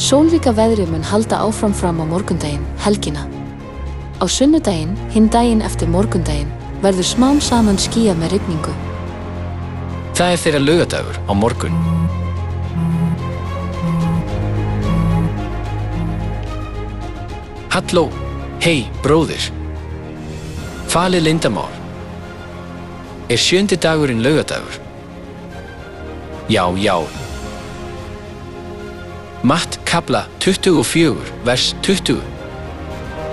Sólríka veðrið mun halda áfram fram á morgundaginn, helgina. Á sunnudaginn, hinn daginn eftir morgundaginn, verður smám saman skýjað með rigningu. Það þeirra laugadagur á morgun. Halló, hei, bróðir. Falið leyndarmál. 7. dagurinn laugadagur? Já. Matt kafla 24, vers 20.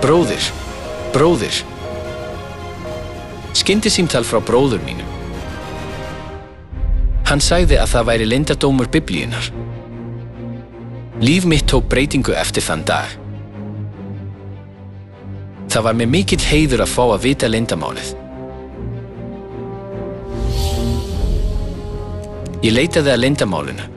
Bróðir. Skyndisímtal frá bróður mínum. Hann sagði að það væri leyndardómur Biblíunnar. Líf mitt tók breytingu eftir þann dag. Það var mér mikill heiður að fá að vita leyndarmálið. Ég leitaði að leyndarmálinu.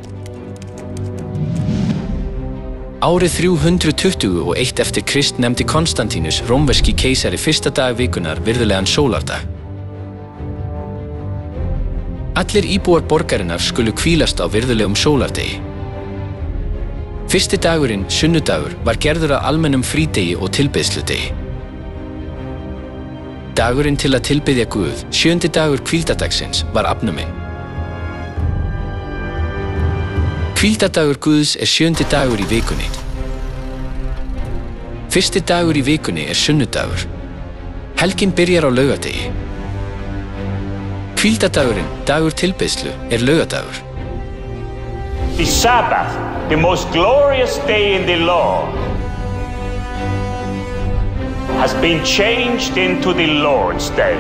Árið 321 eftir Krist nefndi Konstantínus rómverski keisari fyrsta dag vikunar virðulegan sólardag. Allir íbúar borgarinnar skulu hvílast á virðulegum sólardegi. Fyrsti dagurinn, sunnudagur, var gerður að almennum frídegi og tilbeiðsludegi. Dagurinn til að tilbiðja Guð, 7. dagur hvíldadagsins, var afnuminn. Hvíldadagur Guðs 7. dagur í vikunni. Fyrsti dagur í vikunni sunnudagur. Helgin byrjar á laugardegi. Hvíldadagurinn, dagur tilbeiðslu, laugadagur. The Sabbath, the most glorious day in the law, has been changed into the Lord's Day.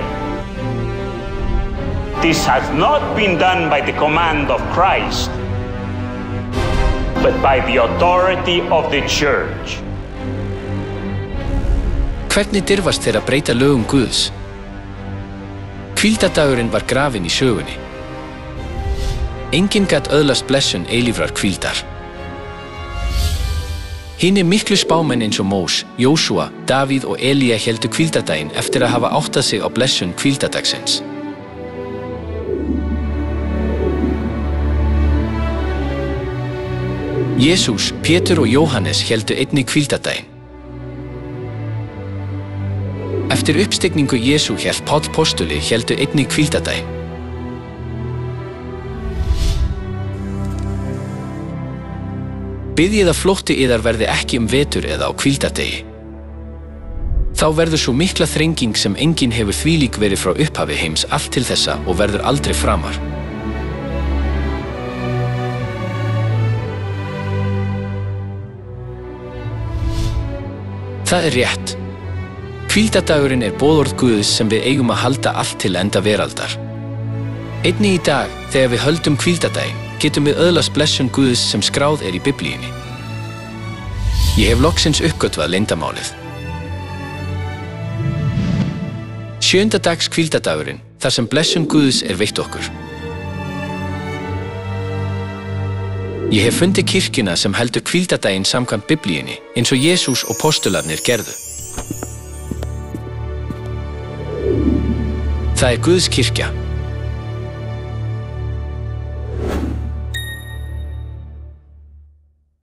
This has not been done by the command of Christ, but by the authority of the church. Hvernig dirfast þeir að breyta lögum Guðs? Hvíldadagurinn var grafinn í sögunni. Enginn gat öðlast blessun eilífrar hvíldar. Hinir miklu spámenn eins og Mós, Jósúa, Davíð og Elía héldu hvíldadaginn eftir að hafa áttað sig á blessun hvíldadagsins. Jesús, Pétur og Jóhannes héldu einnig hvíldadaginn. Eftir uppstigningu Jesú hélt Páll postuli héldu einnig hvíldadaginn. Biðjið að flótti yðar verði ekki vetur eða á hvíldardegi. Þá verður svo mikla þrenging sem enginn hefur þvílík verið frá upphafi heims allt til þessa og verður aldrei framar. Það rétt. Hvíldadagurinn boðorð Guðs sem við eigum að halda allt til enda veraldar. Einnig í dag, þegar við höldum hvíldadaginn, getum við öðlast blessun Guðs sem skráð í Biblíunni. Ég hef loksins uppgötvað leyndarmálið. 7. dags hvíldadagurinn, þar sem blessun Guðs veitt okkur. Ég hef fundið kirkjuna sem heldur hvíldadaginn samkvæmt Biblíunni, eins og Jesús og postularnir gerðu. Það Guðs kirkja.